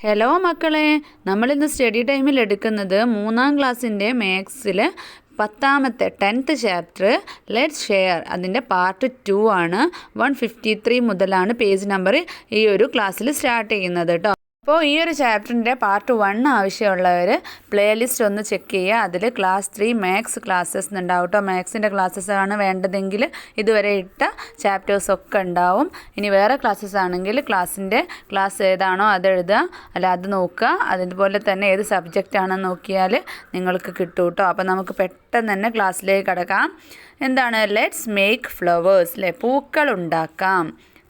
Hello മക്കളെ, നമ്മളിന്ന് study ടൈമിൽ എടുക്കുന്നത് 3ാം ക്ലാസ്സിൻ്റെ മാത്സിൽ 10th ചാപ്റ്റർ ലെറ്റ്സ് ഷെയർ അതിൻ്റെ പാർട്ട് 2 ആണ്. 153 മുതലാണ് പേജ് നമ്പർ ഈ ഒരു ക്ലാസ്സിൽ സ്റ്റാർട്ട് ചെയ്യുന്നത് കേട്ടോ. അപ്പോൾ ഈ ഒരു ചാപ്റ്ററിൻ്റെ പാർട്ട് 1 ആവശ്യമുള്ളവർ പ്ലേലിസ്റ്റ് ഒന്ന് ചെക്ക് ചെയ്യുക. അതിൽ ക്ലാസ് 3 മാത്സ് ക്ലാസ്സസ് ഉണ്ടാവും കേട്ടോ. മാത്സിൻ്റെ ക്ലാസ്സസ് ആണ് വേണ്ടതെങ്കിൽ ഇതുവരെ ഇട്ട ചാപ്റ്റേഴ്സൊക്കെ ഉണ്ടാവും. ഇനി വേറെ ക്ലാസ്സസ് ആണെങ്കിൽ ക്ലാസ് ഏതാണോ അത് എഴുതുക, അല്ല അത് നോക്കുക. അതുപോലെ തന്നെ ഏത് സബ്ജക്റ്റ് ആണെന്ന് നോക്കിയാൽ നിങ്ങൾക്ക് കിട്ടും കേട്ടോ. അപ്പോൾ നമുക്ക് പെട്ടെന്ന് തന്നെ ക്ലാസ്സിലേക്ക് കടക്കാം. എന്താണ് ലെറ്റ്സ് മേക്ക് ഫ്ലവേഴ്സ്, അല്ലേ, പൂക്കൾ ഉണ്ടാക്കാം.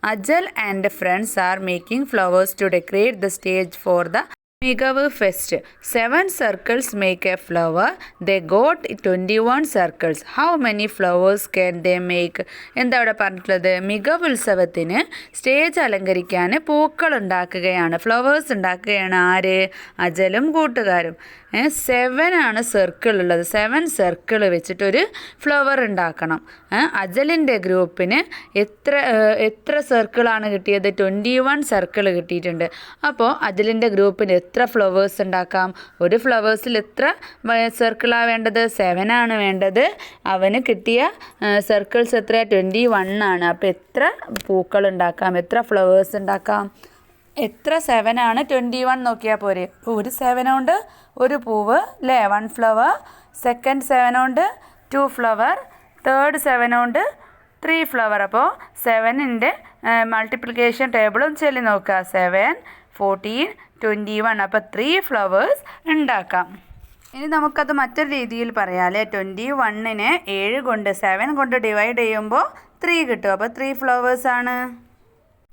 Ajal and friends are making flowers to decorate the stage for the Migavu Fest. 7 circles make a flower. They got 21 circles. How many flowers can they make? എന്താ അവിടെ പറഞ്ഞിട്ടുള്ളത്? മികവ് ഉത്സവത്തിന് സ്റ്റേജ് അലങ്കരിക്കാൻ പൂക്കൾ ഉണ്ടാക്കുകയാണ്, ഫ്ലവേഴ്സ് ഉണ്ടാക്കുകയാണ്. ആര്? അജലും കൂട്ടുകാരും. 7 ആണ് സർക്കിൾ ഉള്ളത്. 7 സർക്കിൾ വെച്ചിട്ടൊരു ഫ്ലവർ ഉണ്ടാക്കണം. അജലിൻ്റെ ഗ്രൂപ്പിന് എത്ര സർക്കിളാണ് കിട്ടിയത്? 21 സർക്കിൾ കിട്ടിയിട്ടുണ്ട്. അപ്പോൾ അജലിൻ്റെ ഗ്രൂപ്പിന് എത്ര ഫ്ലവേഴ്സ് ഉണ്ടാക്കാം? ഒരു ഫ്ലവേഴ്സിൽ എത്ര സർക്കിളാണ് വേണ്ടത്? 7 ആണ് വേണ്ടത്. അവന് കിട്ടിയ സർക്കിൾസ് എത്ര? 21 ആണ്. അപ്പോൾ എത്ര പൂക്കൾ ഉണ്ടാക്കാം? എത്ര ഫ്ലവേഴ്സ് ഉണ്ടാക്കാം? എത്ര 7 ആണ്? 21 നോക്കിയാൽ പോരെ. ഒരു 7 കൊണ്ട് ഒരു പൂവ്, അല്ലേ, 1 ഫ്ലവർ. സെക്കൻഡ് 7 കൊണ്ട് 2 ഫ്ലവർ. തേർഡ് 7 കൊണ്ട് 3 ഫ്ലവർ. അപ്പോൾ 7ൻ്റെ മൾട്ടിപ്ലിക്കേഷൻ ടേബിളും ചൊല്ലി നോക്കുക. 7, 14, 21. അപ്പോൾ 3 ഫ്ലവേഴ്സ് ഉണ്ടാക്കാം. ഇനി നമുക്കത് മറ്റൊരു രീതിയിൽ പറയാം, അല്ലേ. 21നെ 7 കൊണ്ട് 7 കൊണ്ട് ഡിവൈഡ് ചെയ്യുമ്പോൾ 3 കിട്ടും. അപ്പോൾ 3 ഫ്ലവേഴ്സ് ആണ്.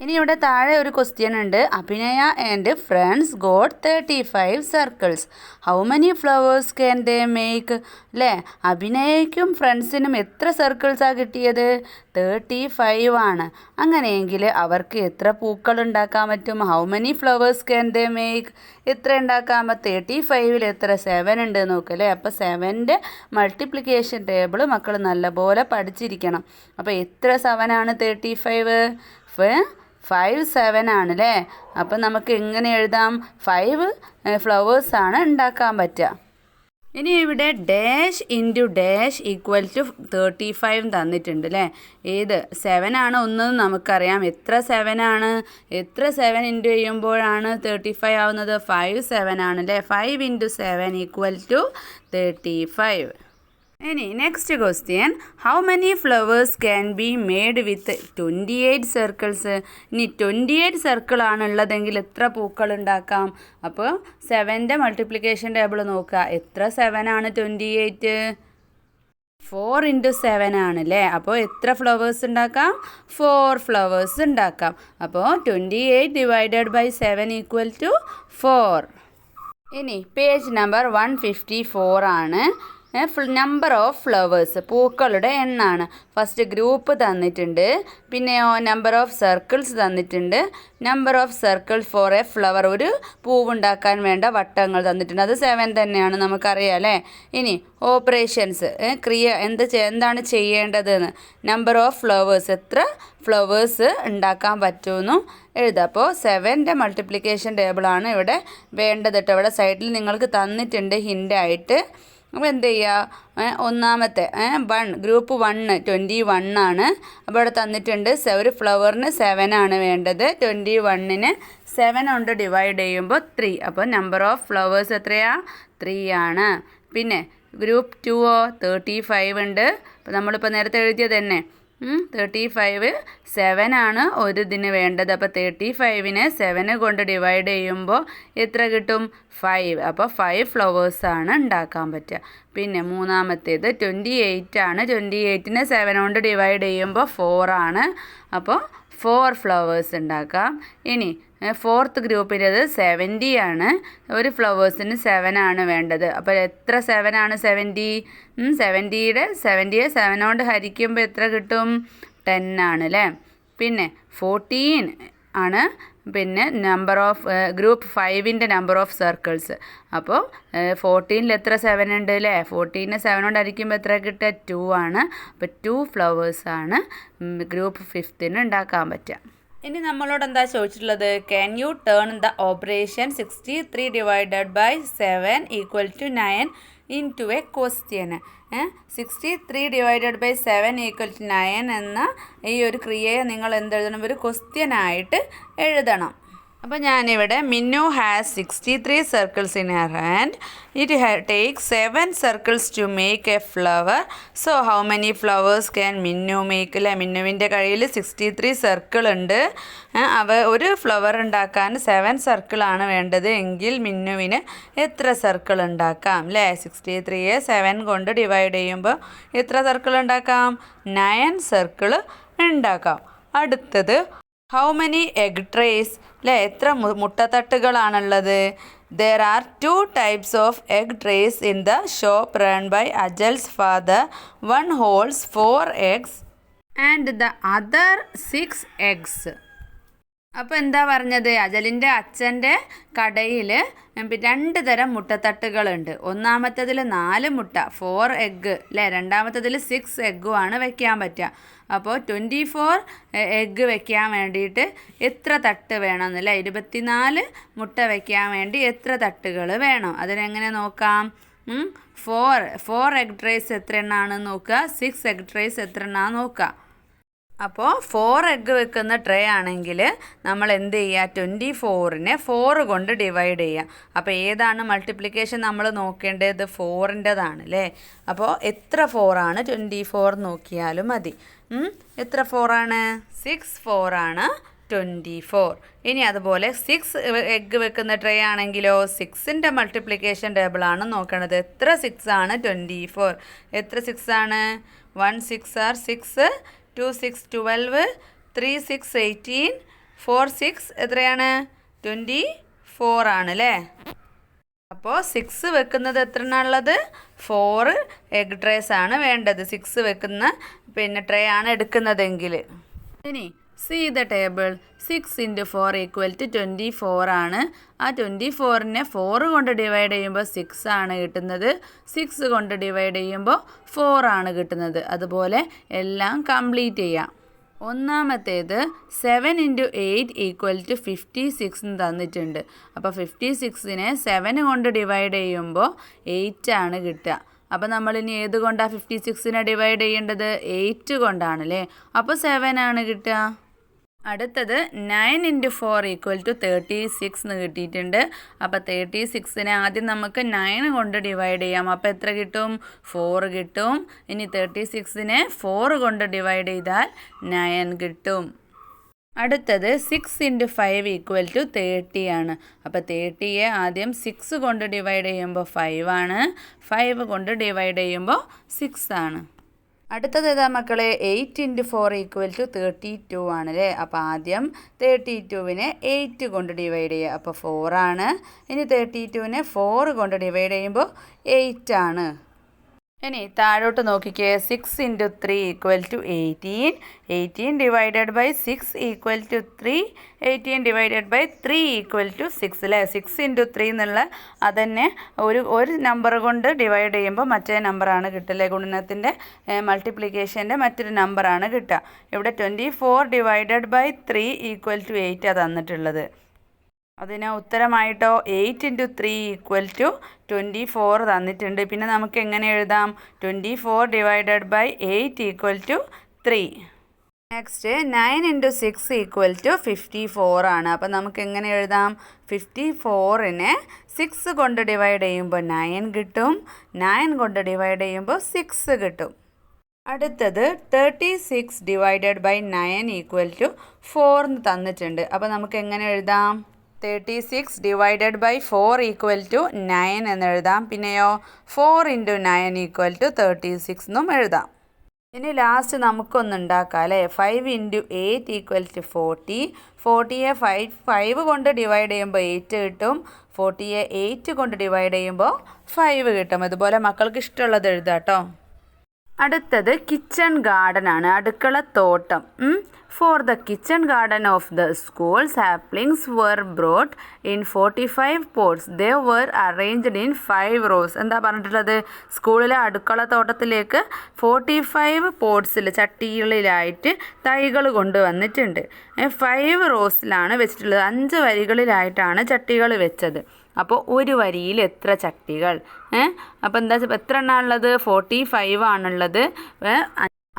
ഇനി ഇവിടെ താഴെ ഒരു ക്വസ്റ്റ്യൻ ഉണ്ട്. അഭിനയ and friends got 35 circles. How many flowers can they make? അല്ലേ, അഭിനയയ്ക്കും ഫ്രണ്ട്സിനും എത്ര സർക്കിൾസാണ് കിട്ടിയത്? 35 ആണ്. അങ്ങനെയെങ്കിൽ അവർക്ക് എത്ര പൂക്കൾ ഉണ്ടാക്കാൻ പറ്റും? How many flowers can they make? എത്ര ഉണ്ടാക്കാം? 35ൽ എത്ര? 7 ഉണ്ട് നോക്കല്ലേ. അപ്പോൾ 7ൻ്റെ മൾട്ടിപ്ലിക്കേഷൻ ടേബിൾ മക്കൾ നല്ലപോലെ പഠിച്ചിരിക്കണം. അപ്പോൾ എത്ര 7 ആണ്? 35. 5 7 ആണ്, അല്ലേ. അപ്പം നമുക്ക് എങ്ങനെ എഴുതാം? 5 ഫ്ലവേഴ്സാണ് ഉണ്ടാക്കാൻ പറ്റുക. ഇനി ഇവിടെ dash into dash equal to 35 തന്നിട്ടുണ്ട്, അല്ലേ. ഏത് 7 ആണ് ഒന്നെന്ന് നമുക്കറിയാം. എത്ര 7 ആണ്? എത്ര 7 ഇൻറ്റു ചെയ്യുമ്പോഴാണ് 35 ആവുന്നത്? 5 7 ആണ്, അല്ലേ. 5 ഇൻറ്റു 7 ഈക്വൽ ടു 35. ഇനി next question, how many flowers can be made with 28 circles? ഇനി 28 സർക്കിളാണ് ഉള്ളതെങ്കിൽ എത്ര പൂക്കൾ ഉണ്ടാക്കാം? അപ്പോൾ 7ൻ്റെ മൾട്ടിപ്ലിക്കേഷൻ ടേബിൾ നോക്കുക. എത്ര 7 ആണ്? 28. 4 ഇൻറ്റു 7 ആണ്, അല്ലേ. അപ്പോൾ എത്ര ഫ്ലവേഴ്സ് ഉണ്ടാക്കാം? 4 ഫ്ലവേഴ്സ് ഉണ്ടാക്കാം. അപ്പോൾ 28 ഡിവൈഡഡ് ബൈ 7 ഈക്വൽ ടു 4. ഇനി പേജ് നമ്പർ 154 ആണ്. നമ്പർ ഓഫ് ഫ്ലവേഴ്സ്, പൂക്കളുടെ എണ്ണാണ്. ഫസ്റ്റ് ഗ്രൂപ്പ് തന്നിട്ടുണ്ട്, പിന്നെയോ നമ്പർ ഓഫ് സർക്കിൾസ് തന്നിട്ടുണ്ട്. Number of circles for a flower, ഒരു പൂവുണ്ടാക്കാൻ വേണ്ട വട്ടങ്ങൾ തന്നിട്ടുണ്ട്. അത് 7 തന്നെയാണ്, നമുക്കറിയാം, അല്ലേ. ഇനി ഓപ്പറേഷൻസ്, എന്താണ് ചെയ്യേണ്ടതെന്ന്. നമ്പർ ഓഫ് ഫ്ലവേഴ്സ്, എത്ര ഫ്ലവേഴ്സ് ഉണ്ടാക്കാൻ പറ്റുമെന്നും എഴുതുക. അപ്പോൾ 7ൻ്റെ മൾട്ടിപ്ലിക്കേഷൻ ടേബിളാണ് ഇവിടെ വേണ്ടത് കേട്ടോ. ഇവിടെ സൈഡിൽ നിങ്ങൾക്ക് തന്നിട്ടുണ്ട് ഹിൻ്റായിട്ട്. അപ്പോൾ എന്ത് ചെയ്യുക? ഒന്നാമത്തെ 1 ഗ്രൂപ്പ് 1 21 ആണ്. അപ്പോൾ ഇവിടെ തന്നിട്ടുണ്ട് ഒരു ഫ്ലവറിന് 7 ആണ് വേണ്ടത്. 21നെ 7 കൊണ്ട് ഡിവൈഡ് ചെയ്യുമ്പോൾ 3. അപ്പോൾ നമ്പർ ഓഫ് ഫ്ലവേഴ്സ് എത്രയാ? 3 ആണ്. പിന്നെ ഗ്രൂപ്പ് 2 35 ഉണ്ട്. അപ്പോൾ നമ്മളിപ്പോൾ നേരത്തെ എഴുതിയത് തന്നെ 35 7 ആണ് ഒരു ഇതിന് വേണ്ടത്. അപ്പോൾ 35നെ 7 കൊണ്ട് ഡിവൈഡ് ചെയ്യുമ്പോൾ എത്ര കിട്ടും? 5. അപ്പോൾ 5 ഫ്ലവേഴ്സാണ് ഉണ്ടാക്കാൻ പറ്റുക. പിന്നെ മൂന്നാമത്തേത് 28 ആണ്. 28നെ 7 കൊണ്ട് ഡിവൈഡ് ചെയ്യുമ്പോൾ 4 ആണ്. അപ്പോൾ 4 ഫ്ലവേഴ്സ് ഉണ്ടാക്കാം. ഇനി 4th ഗ്രൂപ്പിൻ്റെത് 70 ആണ്. ഒരു ഫ്ലവേഴ്സിന് 7 ആണ് വേണ്ടത്. അപ്പോൾ എത്ര 7 ആണ്? 70. 70യെ 7 കൊണ്ട് ഹരിക്കുമ്പോൾ എത്ര കിട്ടും? 10 ആണ്, അല്ലേ. പിന്നെ 14 ആണ്. പിന്നെ നമ്പർ ഓഫ് ഗ്രൂപ്പ് 5ൻ്റെ നമ്പർ ഓഫ് സർക്കിൾസ്. അപ്പോൾ 14ൽ എത്ര 7 ഉണ്ട്, അല്ലേ. 14നെ 7 കൊണ്ട് ഹരിക്കുമ്പോൾ എത്ര കിട്ടുക? 2 ആണ്. അപ്പോൾ 2 ഫ്ലവേഴ്സാണ് ഗ്രൂപ്പ് 5ന് ഉണ്ടാക്കാൻ പറ്റുക. ഇനി നമ്മളോട് എന്താ ചോദിച്ചിട്ടുള്ളത്? Can you turn the operation 63 divided by 7 equal to 9 into a question. 63 divided by 7 equal to 9 എന്ന ഈ ഒരു ക്രിയയെ നിങ്ങൾ എന്തെഴുതണം? ഒരു ക്വസ്റ്റ്യനായിട്ട് എഴുതണം. അപ്പോൾ ഞാനിവിടെ Minnu has 63 circles in her hand. It take 7 circles to make a flower. So how many flowers can Minnu make? അല്ലേ, മിന്നുവിൻ്റെ കയ്യിൽ 63 സർക്കിൾ ഉണ്ട്. ഒരു ഫ്ലവർ ഉണ്ടാക്കാൻ 7 സർക്കിളാണ് വേണ്ടത് എങ്കിൽ മിന്നുവിന് എത്ര സർക്കിൾ ഉണ്ടാക്കാം? അല്ലേ, 63യെ 7 കൊണ്ട് ഡിവൈഡ് ചെയ്യുമ്പോൾ എത്ര സർക്കിൾ ഉണ്ടാക്കാം? 9 സർക്കിൾ ഉണ്ടാക്കാം. അടുത്തത് ഹൗ മെനി എഗ് ട്രേസ്? അല്ലേ, എത്ര മുട്ടത്തട്ടുകളാണുള്ളത്? There are 2 types of egg trays in the shop run by Ajal's father. One holds 4 eggs and the other 6 eggs. അപ്പോൾ എന്താ പറഞ്ഞത്? അജലിൻ്റെ അച്ഛൻ്റെ കടയിൽ 2 തരം മുട്ടത്തട്ടുകളുണ്ട്. ഒന്നാമത്തതിൽ 4 മുട്ട, 4 എഗ്ഗ് അല്ലേ. രണ്ടാമത്തതിൽ 6 എഗ്ഗുമാണ് വെക്കാൻ പറ്റുക. അപ്പോൾ 24 എഗ്ഗ് വെക്കാൻ വേണ്ടിയിട്ട് എത്ര തട്ട് വേണമെന്നല്ലേ, 24 മുട്ട വെക്കാൻ വേണ്ടി എത്ര തട്ടുകൾ വേണം? അതിനെങ്ങനെ നോക്കാം? 4 എഗ് ട്രേസ് എത്ര എണ്ണാണെന്ന് നോക്കുക, 6 എഗ് ട്രേസ് എത്ര എണ്ണാന്ന് നോക്കുക. അപ്പോൾ 4 എഗ്ഗ് വെക്കുന്ന ട്രേ ആണെങ്കിൽ നമ്മൾ എന്ത് ചെയ്യുക? 24നെ 4 കൊണ്ട് ഡിവൈഡ് ചെയ്യുക. അപ്പോൾ ഏതാണ് മൾട്ടിപ്ലിക്കേഷൻ നമ്മൾ നോക്കേണ്ടത്? 4ൻ്റെതാണ് അല്ലേ. അപ്പോൾ എത്ര 4 ആണ്? 24 നോക്കിയാലും മതി. എത്ര 4 ആണ്? 6 4 ആണ് 24. ഇനി അതുപോലെ 6 എഗ്ഗ് വെക്കുന്ന ട്രേ ആണെങ്കിലോ 6ൻ്റെ മൾട്ടിപ്ലിക്കേഷൻ ടേബിളാണ് നോക്കേണ്ടത്. എത്ര 6 ആണ്? 24. എത്ര 6 ആണ്? 1 6 ആർ 6, 2 6 12, 3 6 18, 4 6 എത്രയാണ്? 24 ആണ് അല്ലേ. അപ്പോൾ 6 വെക്കുന്നത് എത്ര എണ്ണുള്ളത്? 4 എഗ് ട്രേസ് ആണ് വേണ്ടത്. 6 വെക്കുന്ന ട്രേ ആണ് എടുക്കുന്നതെങ്കിൽ. ഇനി see the table. 6 × 4 equal to 24 ആണ്. ആ 24നെ 4 കൊണ്ട് ഡിവൈഡ് ചെയ്യുമ്പോൾ 6 ആണ് കിട്ടുന്നത്. 6 കൊണ്ട് ഡിവൈഡ് ചെയ്യുമ്പോൾ 4 ആണ് കിട്ടുന്നത്. അതുപോലെ എല്ലാം കംപ്ലീറ്റ് ചെയ്യാം. ഒന്നാമത്തേത് 7 × 8 ഈക്വൽ ടു 56 തന്നിട്ടുണ്ട്. അപ്പോൾ 56നെ 7 കൊണ്ട് ഡിവൈഡ് ചെയ്യുമ്പോൾ 8 ആണ് കിട്ടുക. അപ്പോൾ നമ്മളിനി ഏത് കൊണ്ടാണ് 56നെ ഡിവൈഡ് ചെയ്യേണ്ടത്? 8 കൊണ്ടാണല്ലേ. അപ്പോൾ 7 ആണ് കിട്ടുക. അടുത്തത് 9 × 4 ഈക്വൽ ടു 36 എന്ന് കിട്ടിയിട്ടുണ്ട്. അപ്പോൾ 36നെ ആദ്യം നമുക്ക് 9 കൊണ്ട് ഡിവൈഡ് ചെയ്യാം. അപ്പോൾ എത്ര കിട്ടും? 4 കിട്ടും. ഇനി 36നെ 4 കൊണ്ട് ഡിവൈഡ് ചെയ്താൽ 9 കിട്ടും. അടുത്തത് 6 × 5 ഈക്വൽ ടു 30 ആണ്. അപ്പോൾ 30യെ ആദ്യം 6 കൊണ്ട് ഡിവൈഡ് ചെയ്യുമ്പോൾ 5 ആണ്. 5 കൊണ്ട് ഡിവൈഡ് ചെയ്യുമ്പോൾ 6 ആണ്. അടുത്തത് ഏതാ മക്കളെ? 8 × 4 ഈക്വൽ ടു 32 ആണ് അല്ലേ. അപ്പോൾ ആദ്യം 32നെ 8 കൊണ്ട് ഡിവൈഡ് ചെയ്യുക. അപ്പോൾ 4 ആണ്. ഇനി 32നെ 4 കൊണ്ട് ഡിവൈഡ് ചെയ്യുമ്പോൾ 8 ആണ്. ഇനി താഴോട്ട് നോക്കിക്കേ. 6 × 3 equal to 18. 18 divided by 6 equal to 3. 18 divided by 3 equal to 6 അല്ലേ. 6 × 3 എന്നുള്ള അതന്നെ ഒരു നമ്പർ കൊണ്ട് ഡിവൈഡ് ചെയ്യുമ്പോൾ മറ്റേ നമ്പറാണ് കിട്ടില്ലേ. ഗുണനത്തിൻ്റെ മൾട്ടിപ്ലിക്കേഷൻ്റെ മറ്റൊരു നമ്പറാണ് കിട്ടുക. ഇവിടെ 24 ഡിവൈഡഡ് ബൈ 3 ഈക്വൽ ടു 8 തന്നിട്ടുള്ളത്. അതിന് ഉത്തരമായിട്ടോ 8 × 3 ഈക്വൽ ടു 24 തന്നിട്ടുണ്ട്. പിന്നെ നമുക്ക് എങ്ങനെ എഴുതാം? 24 divided by 8 equal to 3. Next 9 × 6 equal to 54 ആണ്. അപ്പോൾ നമുക്ക് എങ്ങനെ എഴുതാം? 54നെ 6 കൊണ്ട് ഡിവൈഡ് ചെയ്യുമ്പോൾ 9 കിട്ടും. 9 കൊണ്ട് ഡിവൈഡ് ചെയ്യുമ്പോൾ 6 കിട്ടും. അടുത്തത് 36 ഡിവൈഡഡ് ബൈ 9 ഈക്വൽ ടു 4 തന്നിട്ടുണ്ട്. അപ്പോൾ നമുക്ക് എങ്ങനെ എഴുതാം? 36 ഡിവൈഡഡ് ബൈ 4 ഈക്വൽ ടു 9 എന്ന് എഴുതാം. പിന്നെയോ 4 × 9 ഈക്വൽ ടു 36 എന്നും എഴുതാം. ഇനി ലാസ്റ്റ് നമുക്കൊന്നുണ്ടാക്കാം അല്ലേ. 5 × 8 ഈക്വൽ ടു 40. 40യെ 5 കൊണ്ട് ഡിവൈഡ് ചെയ്യുമ്പോൾ 8 കിട്ടും. 40യെ 8 കൊണ്ട് ഡിവൈഡ് ചെയ്യുമ്പോൾ 5 കിട്ടും. ഇതുപോലെ മക്കൾക്ക് ഇഷ്ടമുള്ളത് എഴുതാം കേട്ടോ. അടുത്തത് കിച്ചൺ ഗാർഡൻ ആണ്, അടുക്കള തോട്ടം. For the kitchen garden of the school, saplings were brought in 45 pots. They were arranged in 5 rows. എന്താ പറഞ്ഞിട്ടുള്ളത്? സ്കൂളിലെ അടുക്കള തോട്ടത്തിലേക്ക് 45 പോട്ട്സിൽ ചട്ടികളിലായിട്ട് തൈകൾ കൊണ്ടുവന്നിട്ടുണ്ട്. 5 റോസിലാണ് വെച്ചിട്ടുള്ളത്. 5 വരികളിലായിട്ടാണ് ചട്ടികൾ വെച്ചത്. അപ്പോൾ ഒരു വരിയിൽ എത്ര ചട്ടികൾ? അപ്പോൾ എന്താ എത്ര എണ്ണാണുള്ളത്? 45 ആണുള്ളത്.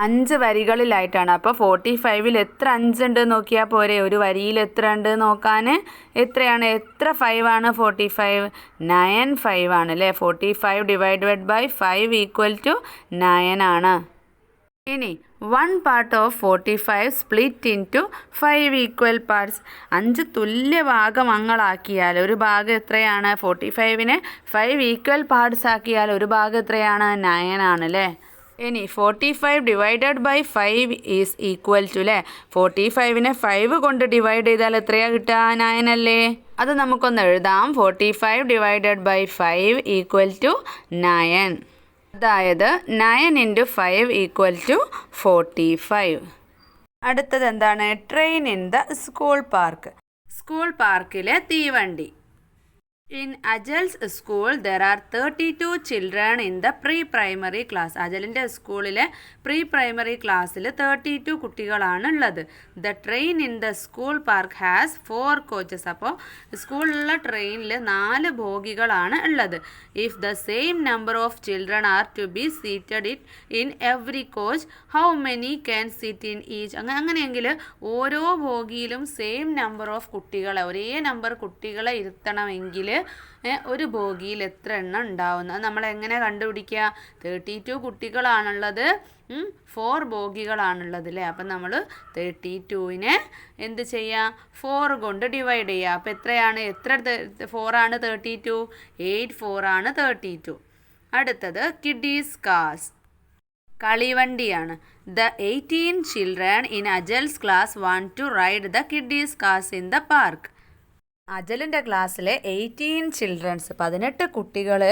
5 വരികളിലായിട്ടാണ്. അപ്പോൾ 45-ൽ എത്ര 5 ഉണ്ട് നോക്കിയാൽ പോരെ? ഒരു വരിയിൽ എത്ര ഉണ്ട് നോക്കാൻ? എത്രയാണ്? എത്ര 5 ആണ് 45? 9 5 ആണ് അല്ലേ? 45 ഡിവൈഡഡ് ബൈ 5 ഈക്വൽ ടു 9 ആണ്. ഇനി 1 part of 45 split into 5 equal parts. 5 തുല്യ ഭാഗങ്ങളാക്കിയാൽ ഒരു ഭാഗം എത്രയാണ്? 45-നെ 5 ഈക്വൽ പാർട്സ് ആക്കിയാൽ ഒരു ഭാഗം എത്രയാണ്? 9 ആണ് അല്ലേ? ഇനി 45 divided by 5 is equal to അല്ലേ? 45-നെ 5 കൊണ്ട് ഡിവൈഡ് ചെയ്താൽ എത്രയാണ് കിട്ടുക? 9 അല്ലേ? അത് നമുക്കൊന്ന് എഴുതാം. 45 ഡിവൈഡഡ് ബൈ 5 ഈക്വൽ ടു 9. അതായത് 9 × 5 ഈക്വൽ ടു 45. അടുത്തത് എന്താണ്? Train in the school park. School പാർക്കിലെ തീവണ്ടി. In Ajal's school, there are 32 children in the pre-primary class. അജലിൻ്റെ സ്കൂളിലെ പ്രീ-പ്രൈമറി ക്ലാസ്സിൽ 32 കുട്ടികളാണ് ഉള്ളത്. The train in the school park has 4 coaches. അപ്പോൾ സ്കൂളിലുള്ള ട്രെയിനിൽ 4 ബോഗികളാണ് ഉള്ളത്. If the same number of children are to be seated in every coach, how many can sit in each? അങ്ങനെയെങ്കിൽ ഓരോ ബോഗിയിലും same number of കുട്ടികളെ, ഒരേ നമ്പർ കുട്ടികളെ ഇരുത്തണമെങ്കിൽ ഒരു ബോഗിയിൽ എത്ര എണ്ണം ഉണ്ടാവുന്നത് നമ്മൾ എങ്ങനെ കണ്ടുപിടിക്കുക? 32 കുട്ടികളാണുള്ളത്, 4 ബോഗികളാണുള്ളത് അല്ലേ? അപ്പം നമ്മൾ 32-നെ എന്ത് ചെയ്യുക? 4 കൊണ്ട് ഡിവൈഡ് ചെയ്യുക. അപ്പോൾ എത്രയാണ്? എത്ര 4 ആണ് 32? 8 4 ആണ് 32. അടുത്തത് കിഡീസ് കാസ്, കളിവണ്ടിയാണ്. The 18 children in Ajal's class want to ride the kiddie's cars in the park. അജലിൻ്റെ ക്ലാസ്സിലെ 18 ചിൽഡ്രൻസ് 18 കുട്ടികൾ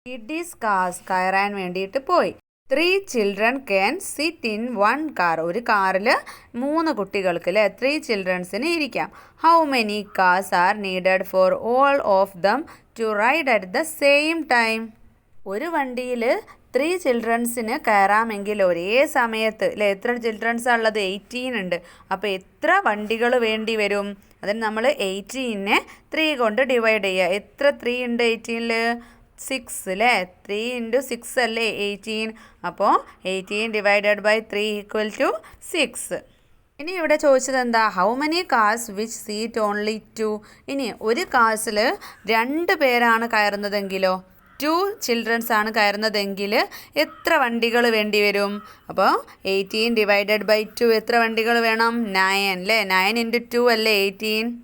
കിഡീസ് കാർസ് കയറാൻ വേണ്ടിയിട്ട് പോയി. 3 children can sit in 1 car. ഒരു കാറിൽ 3 കുട്ടികൾക്ക് അല്ലേ? 3 ചിൽഡ്രൻസിന് ഇരിക്കാം. How many cars are needed for all of them to ride at the same time? ഒരു വണ്ടിയിൽ 3 ചിൽഡ്രൻസിന് കയറാമെങ്കിൽ ഒരേ സമയത്ത് അല്ലേ? എത്ര ചിൽഡ്രൻസാണ് ഉള്ളത്? 18 ഉണ്ട്. അപ്പോൾ എത്ര വണ്ടികൾ വേണ്ടി വരും? അതിന് നമ്മൾ 18-നെ 3 കൊണ്ട് ഡിവൈഡ് ചെയ്യുക. എത്ര 3 ഉണ്ട് 18-ൽ? 6 അല്ലേ? 3 × 6 അല്ലേ 18? അപ്പോൾ 18 ഡിവൈഡഡ് ബൈ 3 ഈക്വൽ ടു 6. ഇനി ഇവിടെ ചോദിച്ചത് എന്താ? How many cars which seat only 2? ഇനി ഒരു കാർസിൽ 2 പേരാണ് കയറുന്നതെങ്കിലോ? 2 ചിൽഡ്രൻസ് ആണ് കയറുന്നതെങ്കിൽ എത്ര വണ്ടികൾ വേണ്ടി വരും? അപ്പോൾ 18 ഡിവൈഡഡ് ബൈ 2 എത്ര വണ്ടികൾ വേണം? 9 അല്ലേ? 9 × 2 അല്ലേ 18?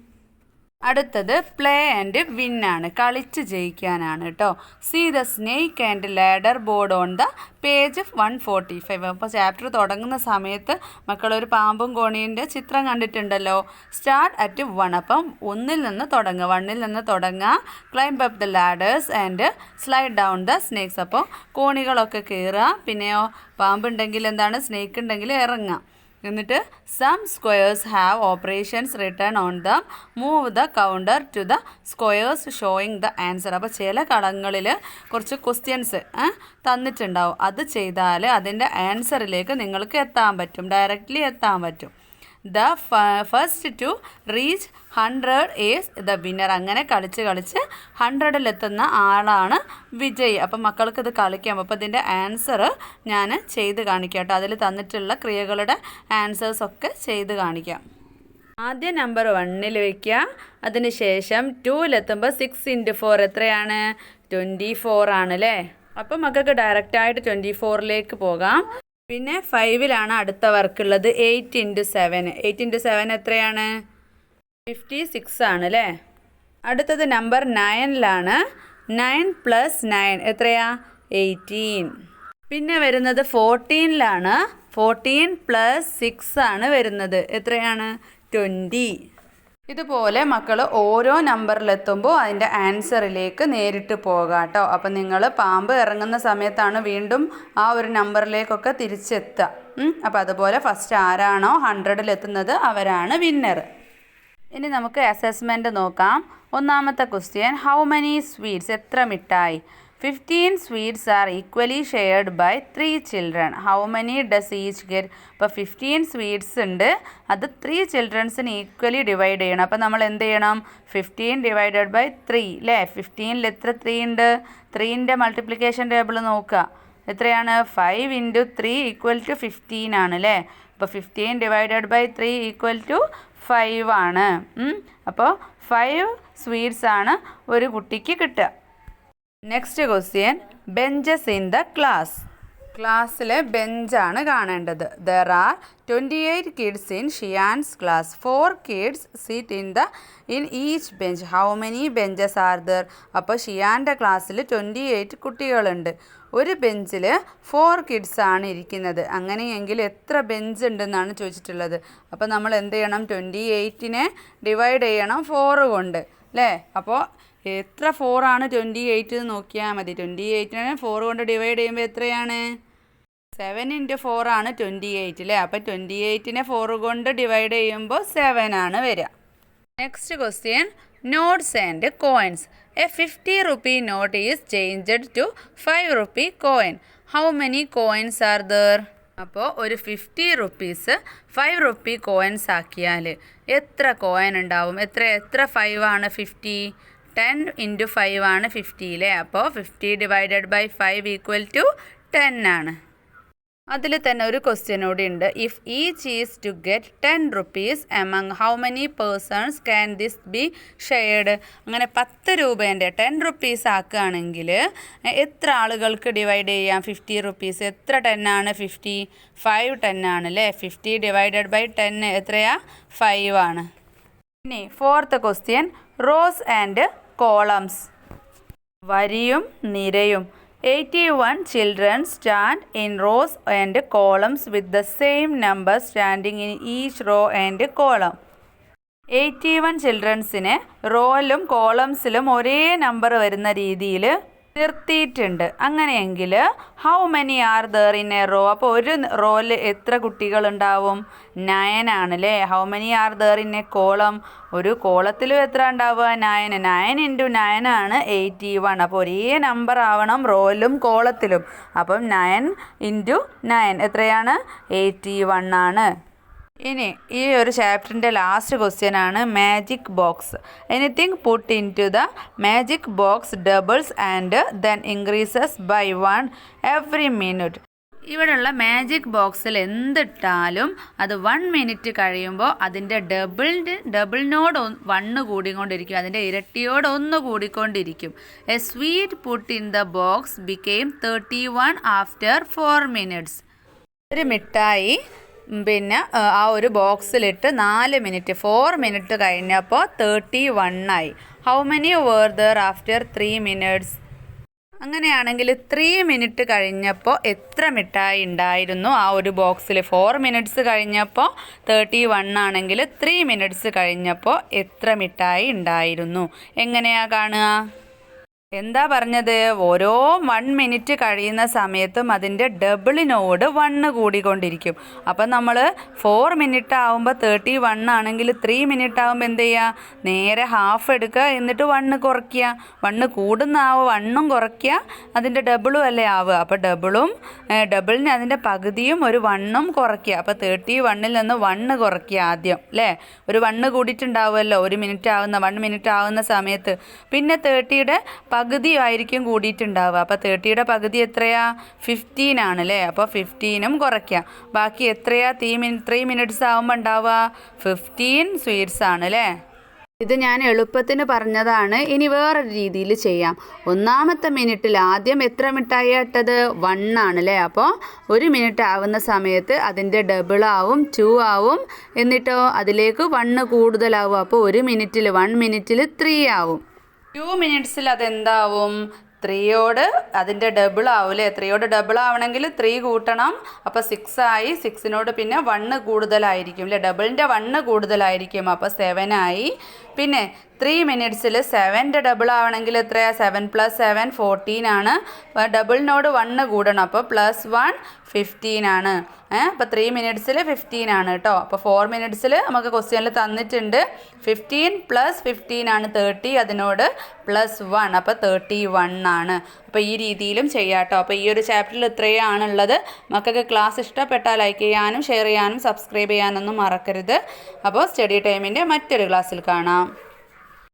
അടുത്തത് പ്ലേ ആൻഡ് വിൻ ആണ്, കളിച്ച് ജയിക്കാനാണ് കേട്ടോ. See the snake and ladder board on the page 145. അപ്പോൾ ചാപ്റ്റർ തുടങ്ങുന്ന സമയത്ത് മക്കളൊരു പാമ്പും കോണീൻ്റെ ചിത്രം കണ്ടിട്ടുണ്ടല്ലോ. Start at 1. അപ്പം 1-ൽ നിന്ന് തുടങ്ങുക, 1-ൽ നിന്ന് തുടങ്ങുക. Climb up the ladders and slide down the snakes. അപ്പോൾ കോണികളൊക്കെ കയറുക. പിന്നെയോ പാമ്പുണ്ടെങ്കിൽ എന്താണ്? സ്നേക്ക് ഉണ്ടെങ്കിൽ ഇറങ്ങുക. എന്നിട്ട് some squares have operations written on them, move the counter to the squares showing the answer. അപ്പോൾ ചില കളങ്ങളിൽ കുറച്ച് ക്വസ്റ്റ്യൻസ് തന്നിട്ടുണ്ടാവും. അത് ചെയ്താൽ അതിൻ്റെ ആൻസറിലേക്ക് നിങ്ങൾക്ക് എത്താൻ പറ്റും, ഡയറക്റ്റ്ലി എത്താൻ പറ്റും. The first to reach 100 is the winner. അങ്ങനെ കളിച്ച് 100-ലെത്തുന്ന ആളാണ് വിജയ്. അപ്പം മക്കൾക്ക് ഇത് കളിക്കാം. അപ്പോൾ ഇതിൻ്റെ ആൻസർ ഞാൻ ചെയ്ത് കാണിക്കാം കേട്ടോ. അതിൽ തന്നിട്ടുള്ള ക്രിയകളുടെ ആൻസേഴ്സൊക്കെ ചെയ്ത് കാണിക്കാം. ആദ്യം നമ്പർ 1-ൽ വയ്ക്കുക. അതിന് ശേഷം 2-ലെത്തുമ്പോൾ 6 × 4 എത്രയാണ്? 24 ആണ് അല്ലേ? അപ്പം മക്കൾക്ക് ഡയറക്റ്റായിട്ട് 24-ലേക്ക് പോകാം. പിന്നെ 5-ലാണ് അടുത്ത വർക്കുള്ളത്. 8 × 7. 8 × 7 എത്രയാണ്? 56 ആണ് അല്ലേ? അടുത്തത് നമ്പർ 9-ലാണ്. 9 + 9 എത്രയാ? 18. പിന്നെ വരുന്നത് 14-ലാണ്. 14 + 6 ആണ് വരുന്നത്. എത്രയാണ്? 20. ഇതുപോലെ മക്കൾ ഓരോ നമ്പറിലെത്തുമ്പോൾ അതിൻ്റെ ആൻസറിലേക്ക് നേരിട്ട് പോകാം കേട്ടോ. അപ്പം നിങ്ങൾ പാമ്പ് ഇറങ്ങുന്ന സമയത്താണ് വീണ്ടും ആ ഒരു നമ്പറിലേക്കൊക്കെ തിരിച്ചെത്തുക. അപ്പോൾ അതുപോലെ ഫസ്റ്റ് ആരാണോ 100-ലെത്തുന്നത് അവരാണ് വിന്നർ. ഇനി നമുക്ക് അസസ്മെൻറ്റ് നോക്കാം. ഒന്നാമത്തെ ക്വസ്റ്റ്യൻ, ഹൗ മെനി സ്വീറ്റ്സ്, എത്ര മിഠായി? 15 sweets are equally shared by 3 children. How many does each get? അപ്പോൾ 15 സ്വീറ്റ്സ് ഉണ്ട്, അത് 3 ചിൽഡ്രൻസിന് ഈക്വലി ഡിവൈഡ് ചെയ്യണം. അപ്പോൾ നമ്മൾ എന്ത് ചെയ്യണം? 15 ഡിവൈഡഡ് ബൈ 3 അല്ലേ? 15-ൽ എത്ര 3 ഉണ്ട്? 3ൻ്റെ മൾട്ടിപ്ലിക്കേഷൻ ടേബിൾ നോക്കുക. എത്രയാണ്? 5 × 3 = 15 ആണ് അല്ലേ? അപ്പോൾ 15 ഡിവൈഡഡ് ബൈ 3 = 5 ആണ്. അപ്പോൾ 5 സ്വീറ്റ്സ് ആണ് ഒരു കുട്ടിക്ക് കിട്ടുക. Next question, benches in the class. ക്ലാസ്സിലെ ബെഞ്ചാണ് കാണേണ്ടത്. There are 28 kids in Shiyan's class. 4 kids sit in each bench. How many benches are there? അപ്പോൾ ഷിയാൻ്റെ ക്ലാസ്സിൽ 28 കുട്ടികളുണ്ട്. ഒരു ബെഞ്ചിൽ 4 കിഡ്സ് ആണ് ഇരിക്കുന്നത്. അങ്ങനെയെങ്കിൽ എത്ര ബെഞ്ച് ഉണ്ടെന്നാണ് ചോദിച്ചിട്ടുള്ളത്. അപ്പോൾ നമ്മൾ എന്ത് ചെയ്യണം? 28-നെ ഡിവൈഡ് ചെയ്യണം 4 കൊണ്ട് അല്ലേ? അപ്പോൾ എത്ര 4 ആണ് 28 എന്ന് നോക്കിയാൽ മതി. 28-നെ 4 കൊണ്ട് ഡിവൈഡ് ചെയ്യുമ്പോൾ എത്രയാണ്? 7 × 4 ആണ് 28 അല്ലേ? അപ്പോൾ 28-നെ 4 കൊണ്ട് ഡിവൈഡ് ചെയ്യുമ്പോൾ 7 ആണ് വരിക. Next question, notes and coins. A 50 rupee note is changed to 5 rupee coin. How many coins are there? അപ്പോൾ ഒരു 50 rupees 5 rupee കോയിൻസ് ആക്കിയാൽ എത്ര കോയിൻ ഉണ്ടാവും? എത്ര 5 ആണ് 50? 10 × 5 ആണ് 50 അല്ലേ? അപ്പോൾ 50 ഡിവൈഡഡ് ബൈ 5 = 10 ആണ്. അതിൽ തന്നെ ഒരു ക്വസ്റ്റ്യൻ കൂടി ഉണ്ട്. If each is to get 10 rupees among how many persons can this be shared? അങ്ങനെ 10 രൂപേൻ്റെ 10 rupees ആക്കുകയാണെങ്കിൽ എത്ര ആളുകൾക്ക് ഡിവൈഡ് ചെയ്യാം 50 rupees? എത്ര 10 ആണ് 50? 5 10 ആണ് അല്ലേ? 50 ഡിവൈഡഡ് ബൈ 10 എത്രയാ? 5 ആണ്. ഇനി fourth question, rose and columns. വരിയും നിരയും. 81 children stand in rows and columns with the same number standing in each row and column. 81 ചിൽഡ്രൻസിനെ റോയിലും കോളംസിലും ഒരേ നമ്പർ വരുന്ന രീതിയിൽ നിർത്തിയിട്ടുണ്ട്. അങ്ങനെയെങ്കിൽ how many are there in a row? അപ്പോൾ ഒരു റോയിൽ എത്ര കുട്ടികളുണ്ടാവും? 9 ആണല്ലേ? How many are there in a column? ഒരു കോളത്തിലും എത്ര ഉണ്ടാവുക? 9. 9 × 9 ആണ് 81. അപ്പോൾ ഒരേ നമ്പർ ആവണം റോയിലും കോളത്തിലും. അപ്പം 9 × 9 എത്രയാണ്? 81 ആണ്. ഇനി ഈ ഒരു ചാപ്റ്ററിൻ്റെ ലാസ്റ്റ് ക്വസ്റ്റ്യൻ ആണ് magic box. Anything put into the magic box doubles and then increases by 1 every minute. ഇവിടെയുള്ള മാജിക് ബോക്സിൽ എന്തിട്ടാലും അത് 1 മിനിറ്റ് കഴിയുമ്പോൾ അതിൻ്റെ ഡബിളിനോട് 1 കൂടിക്കൊണ്ടിരിക്കും, അതിൻ്റെ ഇരട്ടിയോട് 1 കൂടിക്കൊണ്ടിരിക്കും. A sweet put in the box became 31 after 4 minutes. ഒരു മിഠായി പിന്നെ ആ ഒരു ബോക്സിലിട്ട് 4 മിനിറ്റ് 4 മിനിറ്റ് കഴിഞ്ഞപ്പോൾ 31 ആയി. How many were there after 3 minutes? അങ്ങനെയാണെങ്കിൽ 3 മിനിറ്റ് കഴിഞ്ഞപ്പോൾ എത്ര മിഠായി ഉണ്ടായിരുന്നു ആ ഒരു ബോക്സിൽ? 4 minutes കഴിഞ്ഞപ്പോൾ 31 ആണെങ്കിൽ 3 minutes കഴിഞ്ഞപ്പോൾ എത്ര മിഠായി ഉണ്ടായിരുന്നു? എങ്ങനെയാണ് കാണുക? എന്താ പറഞ്ഞത്? ഓരോ 1 മിനിറ്റ് കഴിയുന്ന സമയത്തും അതിൻ്റെ ഡബിളിനോട് 1 കൂടിക്കൊണ്ടിരിക്കും. അപ്പം നമ്മൾ 4 മിനിറ്റ് ആകുമ്പോൾ 31 ആണെങ്കിൽ 3 മിനിറ്റ് ആകുമ്പോൾ എന്ത് ചെയ്യുക? നേരെ ഹാഫ് എടുക്കുക, എന്നിട്ട് 1 കുറയ്ക്കുക. 1 കൂടുന്ന 1 കുറയ്ക്കുക, അതിൻ്റെ ഡബിളും അല്ലേ ആവുക. അപ്പോൾ ഡബിളിന് അതിൻ്റെ പകുതിയും ഒരു 1 കുറയ്ക്കുക. അപ്പോൾ 31-ൽ നിന്ന് 1 കുറയ്ക്കുക ആദ്യം അല്ലേ? ഒരു 1 കൂടിയിട്ടുണ്ടാവുമല്ലോ 1 മിനിറ്റ് ആവുന്ന 1 മിനിറ്റ് ആവുന്ന സമയത്ത്. പിന്നെ 30-യുടെ പകുതിയായിരിക്കും കൂടിയിട്ടുണ്ടാവുക. അപ്പോൾ 30-യുടെ പകുതി എത്രയാ? 15 ആണല്ലേ? അപ്പോൾ 15ഉം കുറയ്ക്കാം. ബാക്കി എത്രയാ 3 minutes ആകുമ്പോൾ ഉണ്ടാവുക? 15 സ്വീറ്റ്സ് ആണ് അല്ലേ? ഇത് ഞാൻ എളുപ്പത്തിന് പറഞ്ഞതാണ്. ഇനി വേറൊരു രീതിയിൽ ചെയ്യാം. ഒന്നാമത്തെ മിനിറ്റിൽ ആദ്യം എത്ര മിഠായി ഇട്ടത്? 1 ആണല്ലേ? അപ്പോൾ 1 മിനിറ്റ് ആവുന്ന സമയത്ത് അതിൻ്റെ ഡബിളാവും 2 ആവും, എന്നിട്ടോ അതിലേക്ക് 1 കൂടുതലാവും. അപ്പോൾ 1 മിനിറ്റിൽ 3 ആവും. 2 minutesൽ അതെന്താവും? 3യോട് അതിൻ്റെ ഡബിൾ ആവില്ലേ, 3യോട് ഡബിൾ ആവണമെങ്കിൽ 3 കൂട്ടണം. അപ്പോൾ 6 ആയി. 6നോട് പിന്നെ 1 കൂടുതലായിരിക്കും അല്ലേ, ഡബിളിൻ്റെ 1 കൂടുതലായിരിക്കും. അപ്പോൾ 7 ആയി. പിന്നെ 3 മിനിറ്റ്സിൽ 7ൻ്റെ ഡബിൾ ആവണമെങ്കിൽ എത്രയാണ്? 7 + 7 14 ആണ്. ഡബിളിനോട് 1 കൂടണം. അപ്പോൾ +1 15 ആണ്. അപ്പോൾ 3 മിനിറ്റ്സിൽ 15 ആണ് കേട്ടോ. അപ്പോൾ 4 മിനിറ്റ്സിൽ നമുക്ക് ക്വസ്റ്റ്യനിൽ തന്നിട്ടുണ്ട് 15 + 15 ആണ് 30, അതിനോട് +1, അപ്പോൾ 31 ആണ്. അപ്പോൾ ഈ രീതിയിലും ചെയ്യാം കേട്ടോ. അപ്പോൾ ഈ ഒരു ചാപ്റ്ററിൽ ഇത്രയാണുള്ളത്. മക്കൾക്ക് ക്ലാസ് ഇഷ്ടപ്പെട്ടാൽ ലൈക്ക് ചെയ്യാനും ഷെയർ ചെയ്യാനും സബ്സ്ക്രൈബ് ചെയ്യാനൊന്നും മറക്കരുത്. അപ്പോൾ സ്റ്റഡി ടൈമിൻ്റെ മറ്റൊരു ക്ലാസ്സിൽ കാണാം.